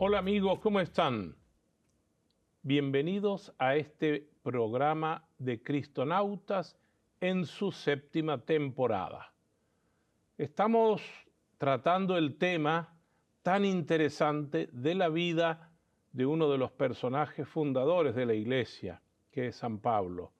Hola amigos, ¿cómo están? Bienvenidos a este programa de Cristonautas en su 7ª temporada. Estamos tratando el tema tan interesante de la vida de uno de los personajes fundadores de la Iglesia, que es San Pablo.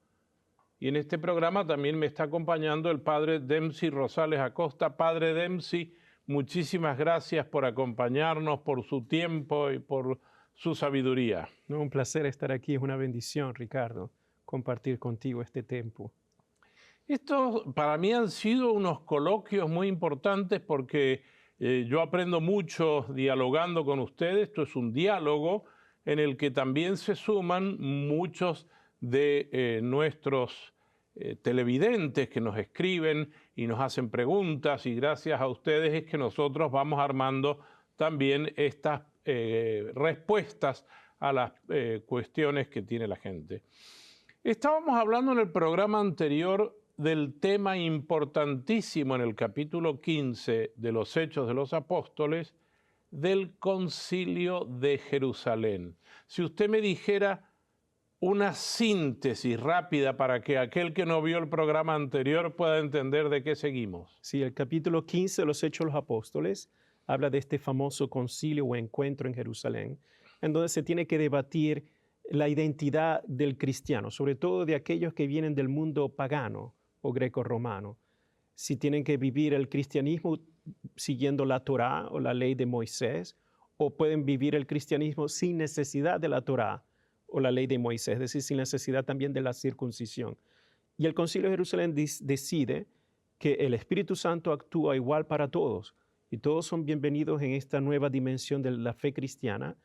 Y en este programa también me está acompañando el padre Dempsey Rosales Acosta. Padre Dempsey, muchísimas gracias por acompañarnos, por su tiempo y por su sabiduría. No, un placer estar aquí, es una bendición, Ricardo, compartir contigo este tiempo. Estos para mí han sido unos coloquios muy importantes porque yo aprendo mucho dialogando con ustedes. Esto es un diálogo en el que también se suman muchos de nuestros televidentes que nos escriben y nos hacen preguntas, y gracias a ustedes es que nosotros vamos armando también estas respuestas a las cuestiones que tiene la gente. Estábamos hablando en el programa anterior del tema importantísimo en el capítulo 15 de los Hechos de los Apóstoles, del Concilio de Jerusalén. Si usted me dijera una síntesis rápida para que aquel que no vio el programa anterior pueda entender de qué seguimos. Sí, el capítulo 15 de los Hechos de los Apóstoles habla de este famoso concilio o encuentro en Jerusalén, en donde se tiene que debatir la identidad del cristiano, sobre todo de aquellos que vienen del mundo pagano o greco-romano. Si tienen que vivir el cristianismo siguiendo la Torá o la ley de Moisés, o pueden vivir el cristianismo sin necesidad de la Torá o la ley de Moisés, es decir, sin necesidad también de la circuncisión. Y el Concilio de Jerusalén decide que el Espíritu Santo actúa igual para todos, y todos son bienvenidos en esta nueva dimensión de la fe cristiana,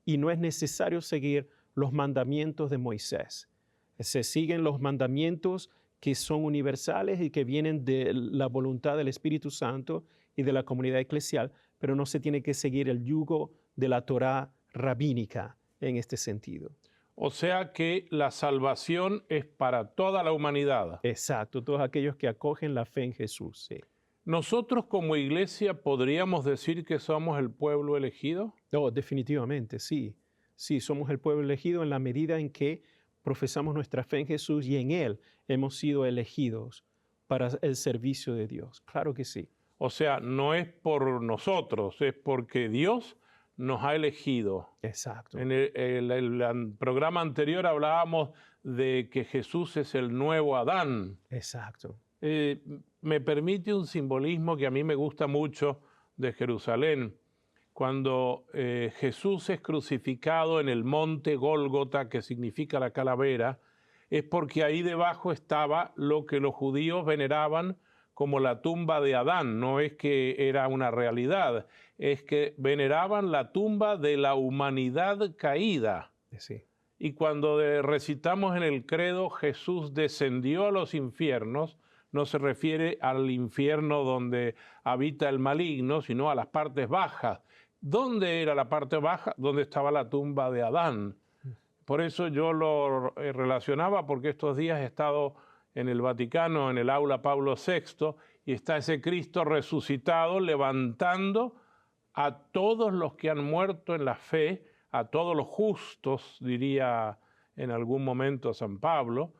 y no es necesario seguir los mandamientos de Moisés. Se siguen los mandamientos que son universales y que vienen de la voluntad del Espíritu Santo y de la comunidad eclesial, pero no se tiene que seguir el yugo de la Torá rabínica en este sentido. O sea que la salvación es para toda la humanidad. Exacto, todos aquellos que acogen la fe en Jesús. Sí. ¿Nosotros como iglesia podríamos decir que somos el pueblo elegido? No, definitivamente, sí. Sí, somos el pueblo elegido en la medida en que profesamos nuestra fe en Jesús y en Él hemos sido elegidos para el servicio de Dios. Claro que sí. O sea, no es por nosotros, es porque Dios nos ha elegido. Exacto. En el programa anterior hablábamos de que Jesús es el nuevo Adán. Exacto. Me permite un simbolismo que a mí me gusta mucho de Jerusalén. Cuando Jesús es crucificado en el monte Gólgota, que significa la calavera, es porque ahí debajo estaba lo que los judíos veneraban como la tumba de Adán. No es que era una realidad, es que veneraban la tumba de la humanidad caída. Sí. Y cuando recitamos en el credo Jesús descendió a los infiernos, no se refiere al infierno donde habita el maligno, sino a las partes bajas. ¿Dónde era la parte baja? Donde estaba la tumba de Adán. Por eso yo lo relacionaba, porque estos días he estado en el Vaticano, en el aula Pablo VI, y está ese Cristo resucitado levantando a todos los que han muerto en la fe, a todos los justos, diría en algún momento San Pablo,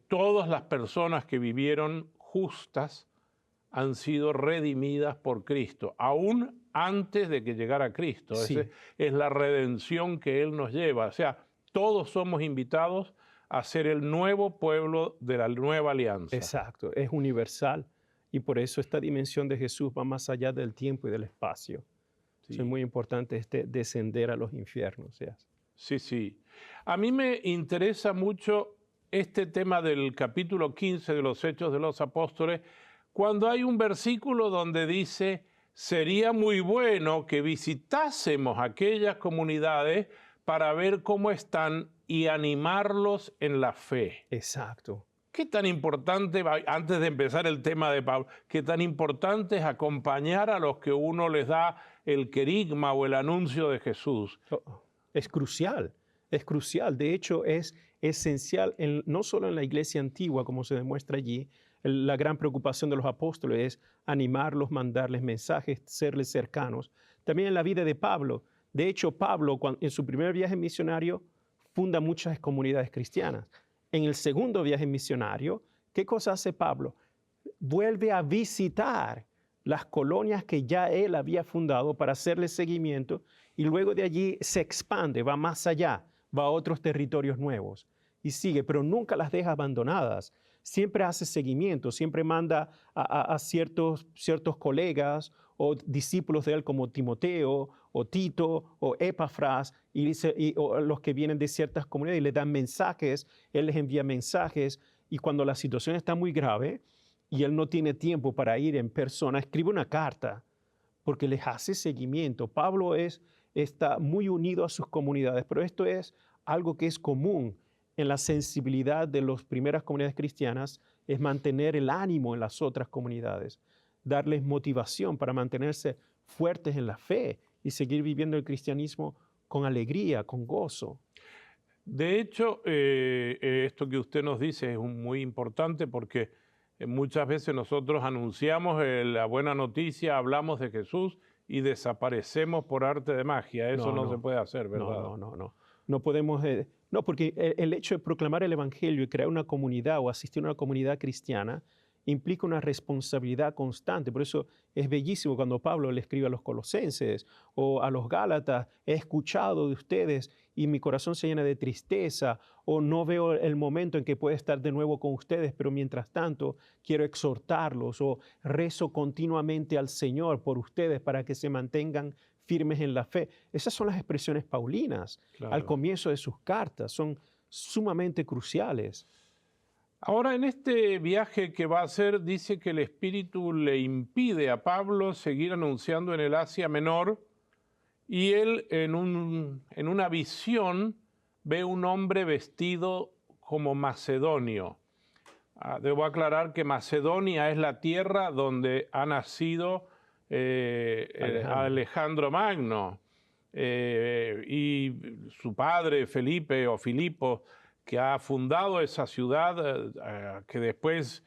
todas las personas que vivieron justas han sido redimidas por Cristo, aún antes de que llegara Cristo. Sí. Esa es la redención que Él nos lleva. O sea, todos somos invitados a ser el nuevo pueblo de la nueva alianza. Exacto, es universal, y por eso esta dimensión de Jesús va más allá del tiempo y del espacio. Sí. Es muy importante descender a los infiernos. ¿Sí? Sí, sí. A mí me interesa mucho este tema del capítulo 15 de los Hechos de los Apóstoles, cuando hay un versículo donde dice: sería muy bueno que visitásemos aquellas comunidades para ver cómo están y animarlos en la fe. Exacto. ¿Qué tan importante, antes de empezar el tema de Pablo, qué tan importante es acompañar a los que uno les da el querigma o el anuncio de Jesús? Es crucial, es crucial. De hecho, es esencial, no solo en la iglesia antigua, como se demuestra allí. La gran preocupación de los apóstoles es animarlos, mandarles mensajes, serles cercanos. también en la vida de Pablo. De hecho, Pablo, en su primer viaje misionario, funda muchas comunidades cristianas. En el segundo viaje misionario, ¿qué cosa hace Pablo? Vuelve a visitar las colonias que ya él había fundado para hacerle seguimiento y luego de allí se expande, va más allá, va a otros territorios nuevos y sigue, pero nunca las deja abandonadas. Siempre hace seguimiento, siempre manda a ciertos colegas o discípulos de él como Timoteo o Tito o Epafras o los que vienen de ciertas comunidades y le dan mensajes, él les envía mensajes y cuando la situación está muy grave y él no tiene tiempo para ir en persona, escribe una carta porque les hace seguimiento. Pablo está muy unido a sus comunidades, pero esto es algo que es común en la sensibilidad de las primeras comunidades cristianas, es mantener el ánimo en las otras comunidades, darles motivación para mantenerse fuertes en la fe y seguir viviendo el cristianismo con alegría, con gozo. De hecho, esto que usted nos dice es muy importante porque muchas veces nosotros anunciamos la buena noticia, hablamos de Jesús y desaparecemos por arte de magia. Eso no se puede hacer, ¿verdad? No. No podemos, no, porque el hecho de proclamar el evangelio y crear una comunidad o asistir a una comunidad cristiana implica una responsabilidad constante. Por eso es bellísimo cuando Pablo le escribe a los colosenses o a los gálatas, he escuchado de ustedes y mi corazón se llena de tristeza, o no veo el momento en que pueda estar de nuevo con ustedes, pero mientras tanto quiero exhortarlos, o rezo continuamente al Señor por ustedes para que se mantengan firmes en la fe. Esas son las expresiones paulinas al comienzo de sus cartas, son sumamente cruciales. Ahora, en este viaje que va a hacer, dice que el Espíritu le impide a Pablo seguir anunciando en el Asia Menor y él en una visión ve un hombre vestido como macedonio. Debo aclarar que Macedonia es la tierra donde ha nacido Alejandro Magno y su padre Felipe o Filipo, que ha fundado esa ciudad que después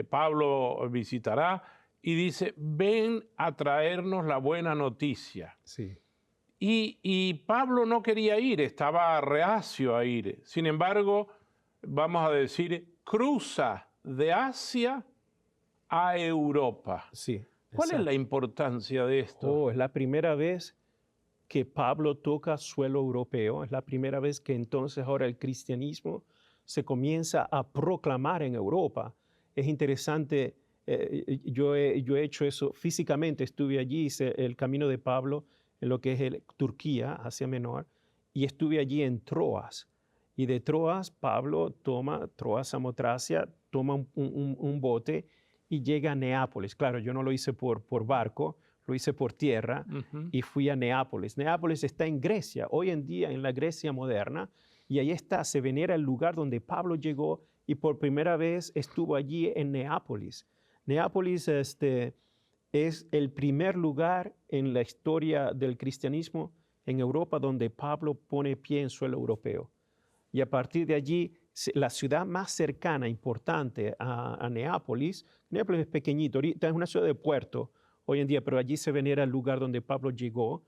Pablo visitará, y dice, ven a traernos la buena noticia. Sí. Y Pablo no quería ir, estaba reacio a ir. Sin embargo, vamos a decir, cruza de Asia a Europa. Sí. ¿Cuál es la importancia de esto? Es la primera vez que Pablo toca suelo europeo, es la primera vez que entonces ahora el cristianismo se comienza a proclamar en Europa. Es interesante, yo he hecho eso físicamente, estuve allí, hice el camino de Pablo en lo que es Turquía, Asia Menor, y estuve allí en Troas. Y de Troas, Pablo toma, Troas Samotracia, toma un bote y llega a Neápolis. Claro, yo no lo hice por barco, lo hice por tierra y fui a Neápolis. Neápolis está en Grecia, hoy en día en la Grecia moderna, y ahí está, se venera el lugar donde Pablo llegó y por primera vez estuvo allí en Neápolis. Neápolis es el primer lugar en la historia del cristianismo en Europa donde Pablo pone pie en suelo europeo. Y a partir de allí, la ciudad más cercana, importante a Neápolis es pequeñito, ahorita es una ciudad de puerto hoy en día, pero allí se venera el lugar donde Pablo llegó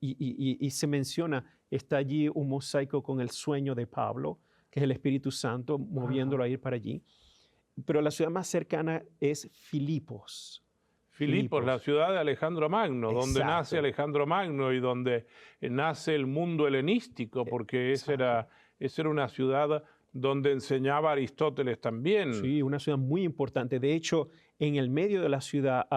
y se menciona, está allí un mosaico con el sueño de Pablo, que es el Espíritu Santo moviéndolo a ir para allí. Pero la ciudad más cercana es Filipos. Filipos, la ciudad de Alejandro Magno, Exacto. Donde nace Alejandro Magno y donde nace el mundo helenístico, porque esa era una ciudad donde enseñaba Aristóteles también. Sí, una ciudad muy importante. De hecho, en el medio de la ciudad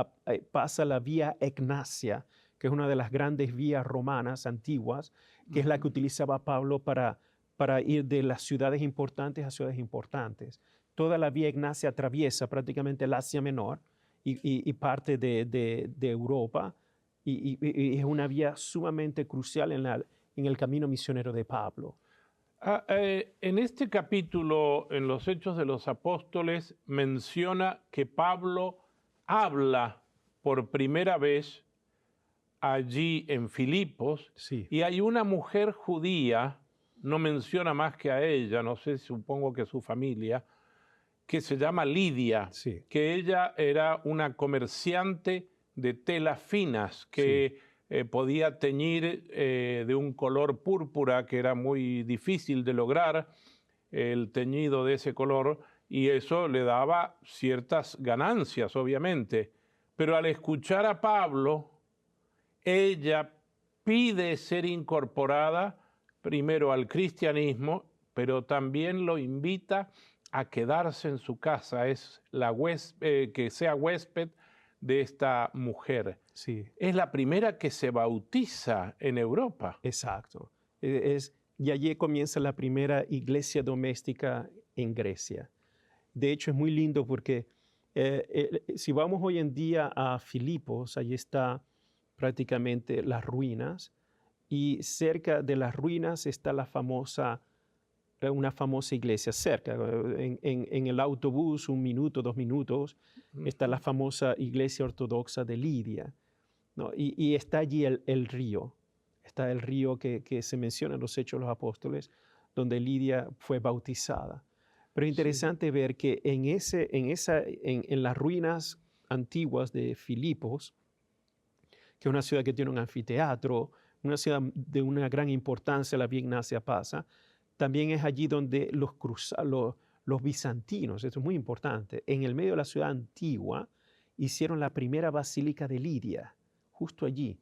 pasa la vía Egnacia, que es una de las grandes vías romanas antiguas, que es la que utilizaba Pablo para ir de las ciudades importantes a ciudades importantes. Toda la vía Egnacia atraviesa prácticamente el Asia Menor y parte de Europa, y es una vía sumamente crucial en el camino misionero de Pablo. En este capítulo, en los Hechos de los Apóstoles, menciona que Pablo habla por primera vez allí en Filipos, Sí. y hay una mujer judía, no menciona más que a ella, no sé, supongo que su familia, que se llama Lidia, Sí. que ella era una comerciante de telas finas, que podía teñir de un color púrpura que era muy difícil de lograr, el teñido de ese color, y eso le daba ciertas ganancias, obviamente. Pero al escuchar a Pablo, ella pide ser incorporada primero al cristianismo, pero también lo invita a quedarse en su casa, que sea huésped de esta mujer. Sí, Es la primera que se bautiza en Europa. exacto. Y allí comienza la primera iglesia doméstica en Grecia. De hecho, es muy lindo porque si vamos hoy en día a Filipos, allí está prácticamente las ruinas, y cerca de las ruinas está una famosa iglesia cerca. En el autobús, 1 minuto, 2 minutos, está la famosa iglesia ortodoxa de Lidia, ¿no? Y está allí el río. Está el río que se menciona en los Hechos de los Apóstoles, donde Lidia fue bautizada. Pero es interesante ver que en las ruinas antiguas de Filipos, que es una ciudad que tiene un anfiteatro, una ciudad de una gran importancia, la Vía Ignacia pasa, también es allí donde los bizantinos, esto es muy importante, en el medio de la ciudad antigua, hicieron la primera basílica de Lidia, justo allí,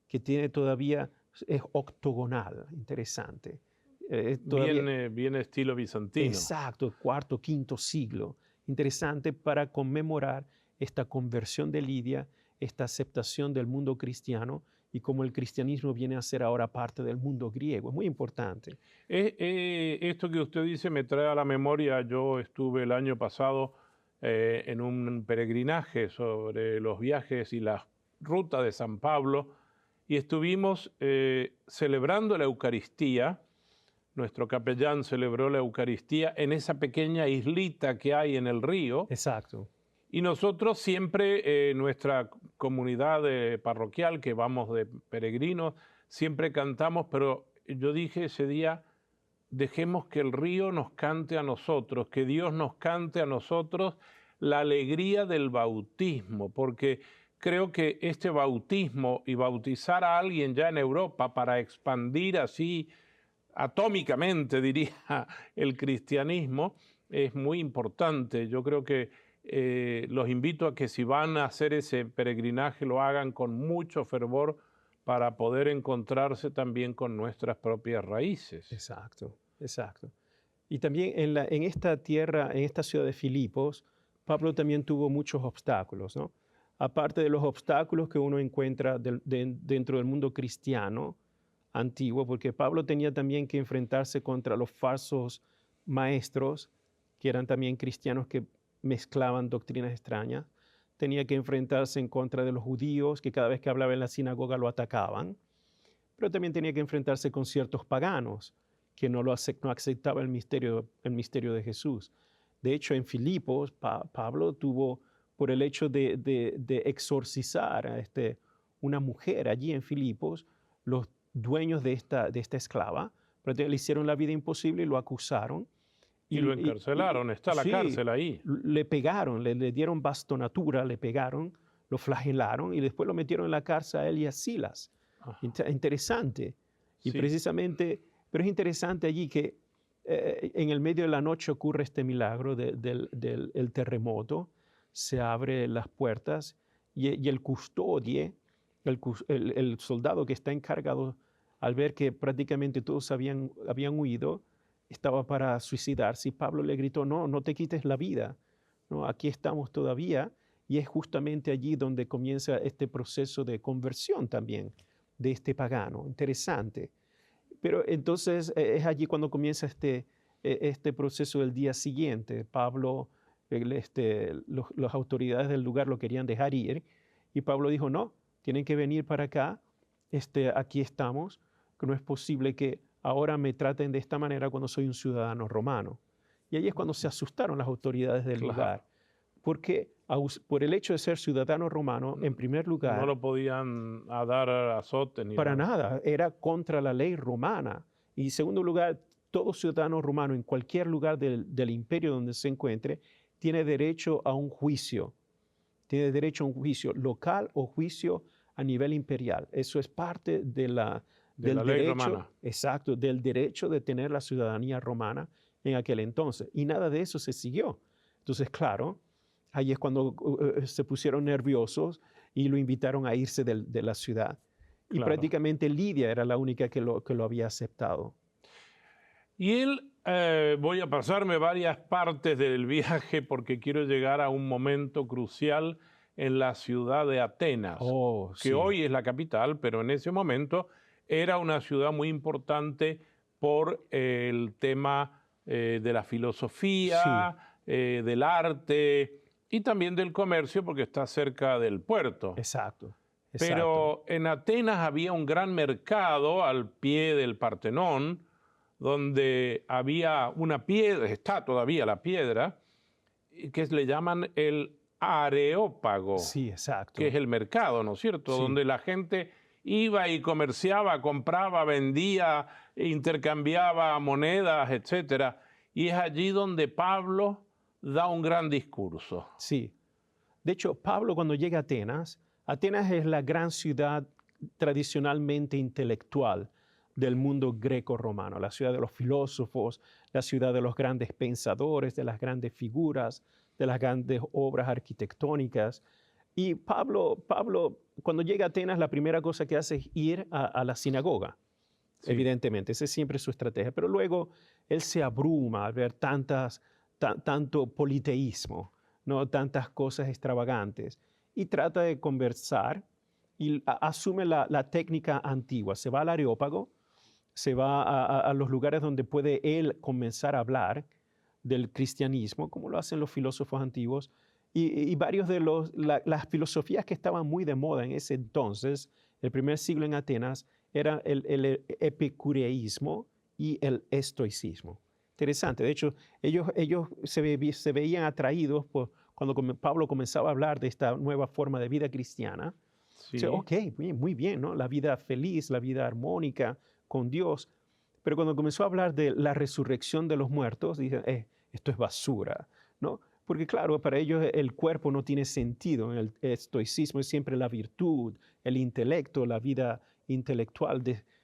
que tiene todavía, es octogonal, interesante. Bien estilo bizantino. Exacto, cuarto, quinto siglo. Interesante para conmemorar esta conversión de Lidia, esta aceptación del mundo cristiano y cómo el cristianismo viene a ser ahora parte del mundo griego. Es muy importante. Esto que usted dice me trae a la memoria, yo estuve el año pasado en un peregrinaje sobre los viajes y la ruta de San Pablo y estuvimos celebrando la Eucaristía. Nuestro capellán celebró la Eucaristía en esa pequeña islita que hay en el río. Exacto. Y nosotros siempre, nuestra comunidad parroquial, que vamos de peregrinos, siempre cantamos, pero yo dije ese día, dejemos que el río nos cante a nosotros, que Dios nos cante a nosotros la alegría del bautismo, porque creo que este bautismo y bautizar a alguien ya en Europa para expandir así atómicamente, diría, el cristianismo, es muy importante. Yo creo que los invito a que si van a hacer ese peregrinaje lo hagan con mucho fervor para poder encontrarse también con nuestras propias raíces. Exacto, exacto. Y también en esta tierra, en esta ciudad de Filipos, Pablo también tuvo muchos obstáculos, ¿no? Aparte de los obstáculos que uno encuentra dentro del mundo cristiano antiguo, porque Pablo tenía también que enfrentarse contra los falsos maestros, que eran también cristianos que mezclaban doctrinas extrañas. Tenía que enfrentarse en contra de los judíos, que cada vez que hablaba en la sinagoga lo atacaban. Pero también tenía que enfrentarse con ciertos paganos, que no aceptaban el misterio de Jesús. De hecho, en Filipos, Pablo tuvo, por el hecho de exorcizar a una mujer allí en Filipos, los dueños de esta esclava, pero le hicieron la vida imposible y lo acusaron. Y lo encarcelaron, está la cárcel ahí. Le pegaron, le dieron bastonatura, le pegaron, lo flagelaron y después lo metieron en la cárcel a él y a Silas. Interesante. Y Sí. precisamente, pero es interesante allí que en el medio de la noche ocurre este milagro del terremoto, se abren las puertas y el custodio, el soldado que está encargado, al ver que prácticamente todos habían huido, estaba para suicidarse y Pablo le gritó, no, no te quites la vida, ¿no? Aquí estamos todavía, y es justamente allí donde comienza este proceso de conversión también de este pagano. Interesante. Pero entonces es allí cuando comienza este proceso del día siguiente. Pablo, las autoridades del lugar lo querían dejar ir y Pablo dijo, no, tienen que venir para acá, aquí estamos, que no es posible que ahora me traten de esta manera cuando soy un ciudadano romano. Y ahí es cuando se asustaron las autoridades del lugar, porque por el hecho de ser ciudadano romano, en primer lugar... No lo podían dar azote ni para nada, era contra la ley romana. Y en segundo lugar, todo ciudadano romano en cualquier lugar del imperio donde se encuentre tiene derecho a un juicio. Tiene derecho a un juicio local o juicio a nivel imperial. Eso es parte de del la ley derecho, romana. exacto, del derecho de tener la ciudadanía romana en aquel entonces. Y nada de eso se siguió. Entonces, claro, ahí es cuando se pusieron nerviosos y lo invitaron a irse de la ciudad. Y Claro. prácticamente Lidia era la única que lo había aceptado. Y él, voy a pasarme varias partes del viaje porque quiero llegar a un momento crucial en la ciudad de Atenas, Oh, que sí. hoy es la capital, pero en ese momento era una ciudad muy importante por el tema de la filosofía, del arte y también del comercio porque está cerca del puerto. Exacto. Pero en Atenas había un gran mercado al pie del Partenón, donde había una piedra, está todavía la piedra, que le llaman el Areópago, Sí, exacto. que es el mercado, ¿no es cierto? Sí. Donde la gente iba y comerciaba, compraba, vendía, intercambiaba monedas, etcétera. Y es allí donde Pablo da un gran discurso. Sí. De hecho, Pablo cuando llega a Atenas, Atenas es la gran ciudad tradicionalmente intelectual del mundo greco-romano, la ciudad de los filósofos, la ciudad de los grandes pensadores, de las grandes figuras, de las grandes obras arquitectónicas. Y Pablo, cuando llega a Atenas, la primera cosa que hace es ir a la sinagoga, Sí. evidentemente, esa es siempre su estrategia, pero luego él se abruma al ver tanto politeísmo, ¿no? Tantas cosas extravagantes, y trata de conversar y asume la técnica antigua, se va al Areópago, se va a los lugares donde puede él comenzar a hablar del cristianismo, como lo hacen los filósofos antiguos, y varios de las filosofías que estaban muy de moda en ese entonces, el primer siglo en Atenas, era el epicureísmo y el estoicismo. Interesante, de hecho, ellos se veían atraídos cuando Pablo comenzaba a hablar de esta nueva forma de vida cristiana. Sí. O sea, ok, muy bien, ¿no? La vida feliz, la vida armónica con Dios. Pero cuando comenzó a hablar de la resurrección de los muertos, dicen, esto es basura, ¿no? Porque claro, para ellos el cuerpo no tiene sentido. En el estoicismo es siempre la virtud, el intelecto, la vida intelectual,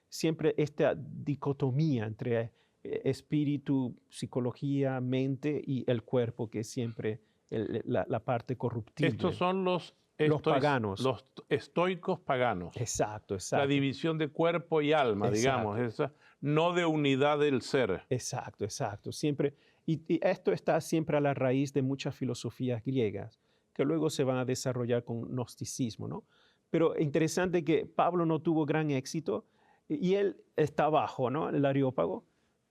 siempre esta dicotomía entre espíritu, psicología, mente y el cuerpo, que es siempre la parte corruptible. Estos son los paganos. Los estoicos paganos. Exacto. La división de cuerpo y alma, digamos, esa, no de unidad del ser. Exacto. Siempre, y esto está siempre a la raíz de muchas filosofías griegas que luego se van a desarrollar con gnosticismo, ¿no? Pero interesante que Pablo no tuvo gran éxito y él está abajo, ¿no? El Areópago.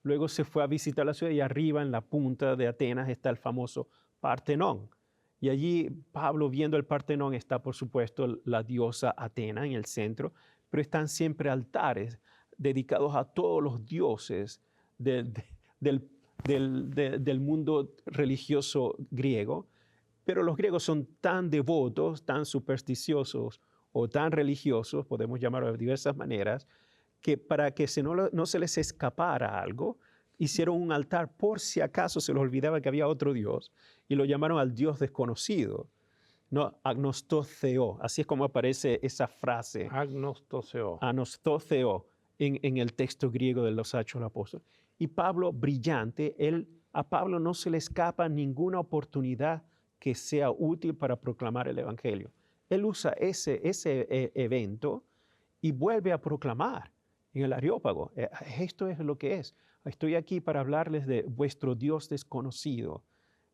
Luego se fue a visitar la ciudad y arriba en la punta de Atenas está el famoso Partenón. Y allí Pablo, viendo el Partenón, está por supuesto la diosa Atena en el centro, pero están siempre altares dedicados a todos los dioses del mundo religioso griego. Pero los griegos son tan devotos, tan supersticiosos o tan religiosos, podemos llamarlo de diversas maneras, que para que no se les escapara algo, hicieron un altar por si acaso se les olvidaba que había otro Dios y lo llamaron al Dios desconocido, ¿no? Agnostotheo, así es como aparece esa frase. Agnostotheo. Agnostotheo en el texto griego de los Hechos de los Apóstoles. Y Pablo, brillante, a Pablo no se le escapa ninguna oportunidad que sea útil para proclamar el Evangelio. Él usa ese evento y vuelve a proclamar en el Areópago. Esto es lo que es. Estoy aquí para hablarles de vuestro Dios desconocido.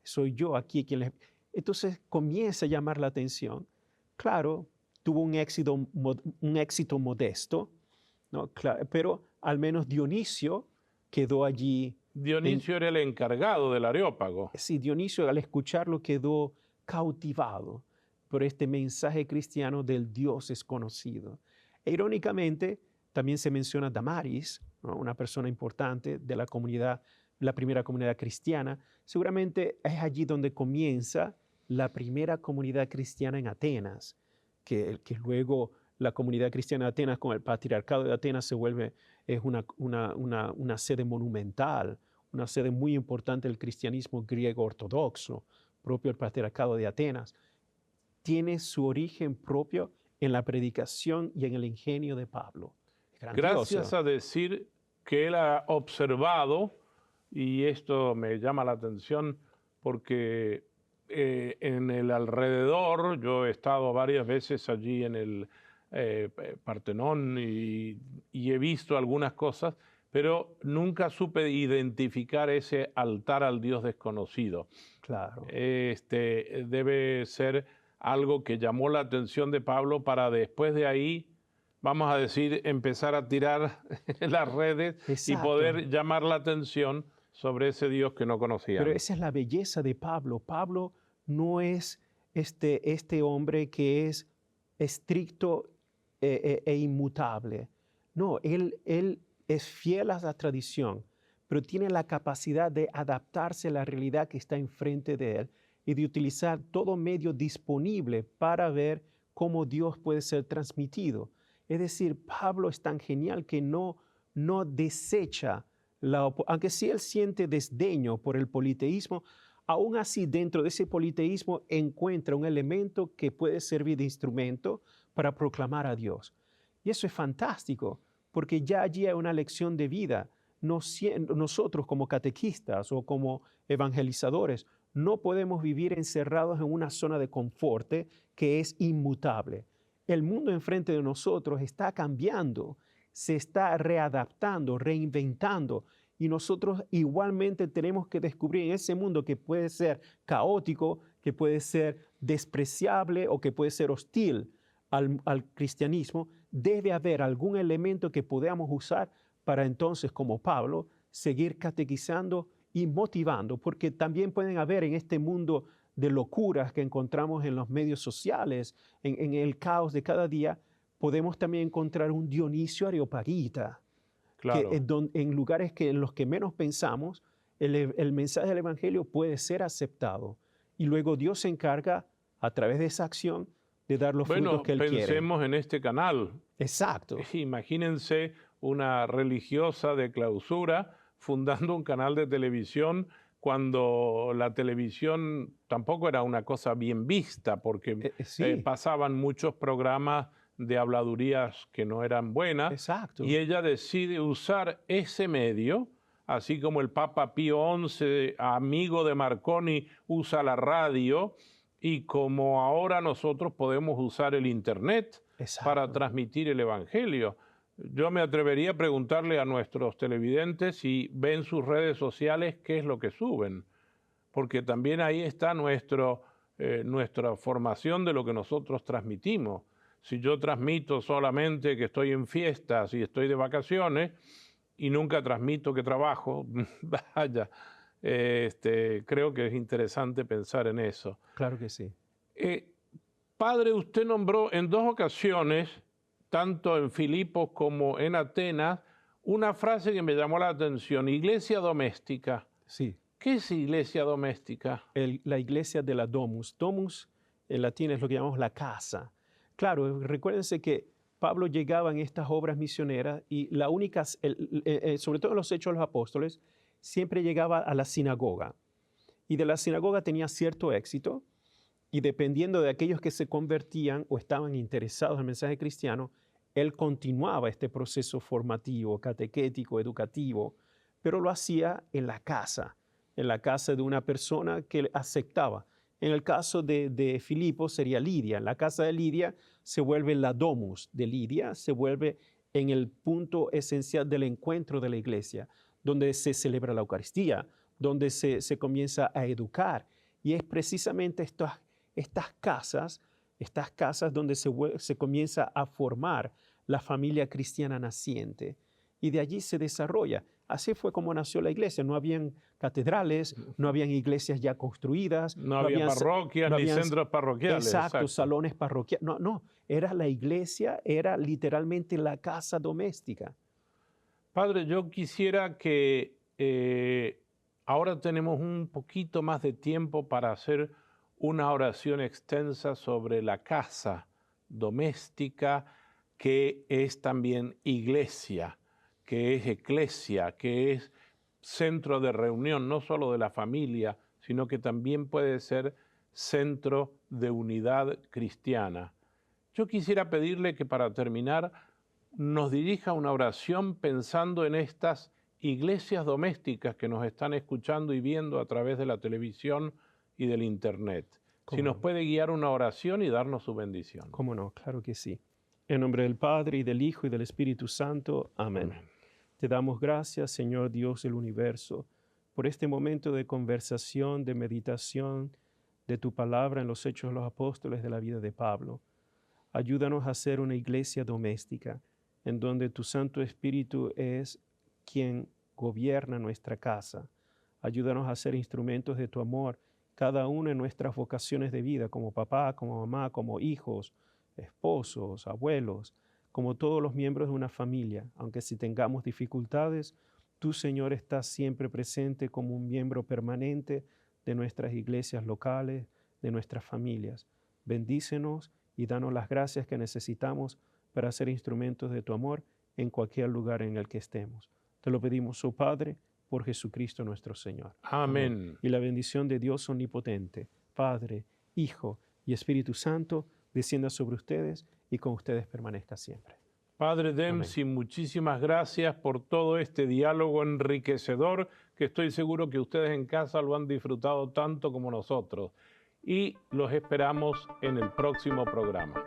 Soy yo aquí quien les... Entonces comienza a llamar la atención. Claro, tuvo un éxito modesto, ¿no? Claro, pero al menos Dionisio quedó allí. Dionisio era el encargado del Areópago. Sí, Dionisio al escucharlo quedó cautivado por este mensaje cristiano del Dios desconocido. E irónicamente, también se menciona Damaris, ¿no? Una persona importante de la comunidad, la primera comunidad cristiana. Seguramente es allí donde comienza la primera comunidad cristiana en Atenas, que luego la comunidad cristiana de Atenas con el patriarcado de Atenas es una sede monumental, una sede muy importante del cristianismo griego ortodoxo, propio del patriarcado de Atenas. Tiene su origen propio en la predicación y en el ingenio de Pablo. Gracias a decir que él ha observado, y esto me llama la atención porque en el alrededor, yo he estado varias veces allí en el Partenón y he visto algunas cosas, pero nunca supe identificar ese altar al Dios desconocido. Claro. Debe ser algo que llamó la atención de Pablo para después de ahí, vamos a decir, empezar a tirar las redes y Exacto. poder llamar la atención sobre ese Dios que no conocían. Pero esa es la belleza de Pablo. Pablo no es este hombre que es estricto e inmutable. No, él es fiel a la tradición, pero tiene la capacidad de adaptarse a la realidad que está enfrente de él y de utilizar todo medio disponible para ver cómo Dios puede ser transmitido. Es decir, Pablo es tan genial que no desecha, aunque sí él siente desdeño por el politeísmo, aún así dentro de ese politeísmo encuentra un elemento que puede servir de instrumento para proclamar a Dios. Y eso es fantástico, porque ya allí hay una lección de vida. Nosotros como catequistas o como evangelizadores no podemos vivir encerrados en una zona de confort que es inmutable. El mundo enfrente de nosotros está cambiando, se está readaptando, reinventando, y nosotros igualmente tenemos que descubrir en ese mundo que puede ser caótico, que puede ser despreciable o que puede ser hostil al cristianismo, debe haber algún elemento que podamos usar para entonces, como Pablo, seguir catequizando y motivando, porque también pueden haber en este mundo de locuras que encontramos en los medios sociales, en el caos de cada día, podemos también encontrar un Dionisio Areopagita, Claro. que en lugares en los que menos pensamos, el mensaje del Evangelio puede ser aceptado. Y luego Dios se encarga, a través de esa acción, de dar los frutos que Él quiere. Pensemos en este canal. Exacto. Imagínense una religiosa de clausura fundando un canal de televisión cuando la televisión tampoco era una cosa bien vista, porque Sí. pasaban muchos programas de habladurías que no eran buenas. Exacto. Y ella decide usar ese medio, así como el Papa Pío XI, amigo de Marconi, usa la radio, y como ahora nosotros podemos usar el Internet para transmitir el Evangelio. Yo me atrevería a preguntarle a nuestros televidentes si ven sus redes sociales qué es lo que suben, porque también ahí está nuestra formación de lo que nosotros transmitimos. Si yo transmito solamente que estoy en fiestas y estoy de vacaciones y nunca transmito que trabajo, vaya, creo que es interesante pensar en eso. Claro que sí. Padre, usted nombró en 2 ocasiones, tanto en Filipos como en Atenas, una frase que me llamó la atención: iglesia doméstica. Sí. ¿Qué es iglesia doméstica? La iglesia de la domus. Domus en latín es lo que llamamos la casa. Claro, recuérdense que Pablo llegaba en estas obras misioneras y la única, sobre todo en los Hechos de los Apóstoles, siempre llegaba a la sinagoga. Y de la sinagoga tenía cierto éxito, y dependiendo de aquellos que se convertían o estaban interesados en el mensaje cristiano, él continuaba este proceso formativo, catequético, educativo, pero lo hacía en la casa de una persona que aceptaba. En el caso de Filipo sería Lidia. En la casa de Lidia se vuelve la domus de Lidia, se vuelve en el punto esencial del encuentro de la iglesia, donde se celebra la Eucaristía, donde se comienza a educar. Y es precisamente estas casas donde se comienza a formar la familia cristiana naciente. Y de allí se desarrolla. Así fue como nació la iglesia. No habían catedrales, no habían iglesias ya construidas. No había parroquias ni centros parroquiales. Exacto, salones parroquiales. No, era la iglesia, era literalmente la casa doméstica. Padre, yo quisiera que ahora tenemos un poquito más de tiempo para hacer una oración extensa sobre la casa doméstica, que es también iglesia, que es eclesia, que es centro de reunión, no solo de la familia, sino que también puede ser centro de unidad cristiana. Yo quisiera pedirle que para terminar nos dirija una oración pensando en estas iglesias domésticas que nos están escuchando y viendo a través de la televisión y del internet. Si nos puede guiar una oración y darnos su bendición. ¿Cómo no? Claro que sí. En nombre del Padre, y del Hijo, y del Espíritu Santo. Amén. Amén. Te damos gracias, Señor Dios del universo, por este momento de conversación, de meditación de tu palabra en los Hechos de los Apóstoles de la vida de Pablo. Ayúdanos a ser una iglesia doméstica, en donde tu Santo Espíritu es quien gobierna nuestra casa. Ayúdanos a ser instrumentos de tu amor, cada uno en nuestras vocaciones de vida, como papá, como mamá, como hijos, esposos, abuelos, como todos los miembros de una familia. Aunque si tengamos dificultades, tú, Señor, estás siempre presente como un miembro permanente de nuestras iglesias locales, de nuestras familias. Bendícenos y danos las gracias que necesitamos para ser instrumentos de tu amor en cualquier lugar en el que estemos. Te lo pedimos, oh Padre, por Jesucristo nuestro Señor. Amén. Y la bendición de Dios omnipotente, Padre, Hijo y Espíritu Santo, descienda sobre ustedes y con ustedes permanezca siempre. Padre Dempsey, muchísimas gracias por todo este diálogo enriquecedor que estoy seguro que ustedes en casa lo han disfrutado tanto como nosotros. Y los esperamos en el próximo programa.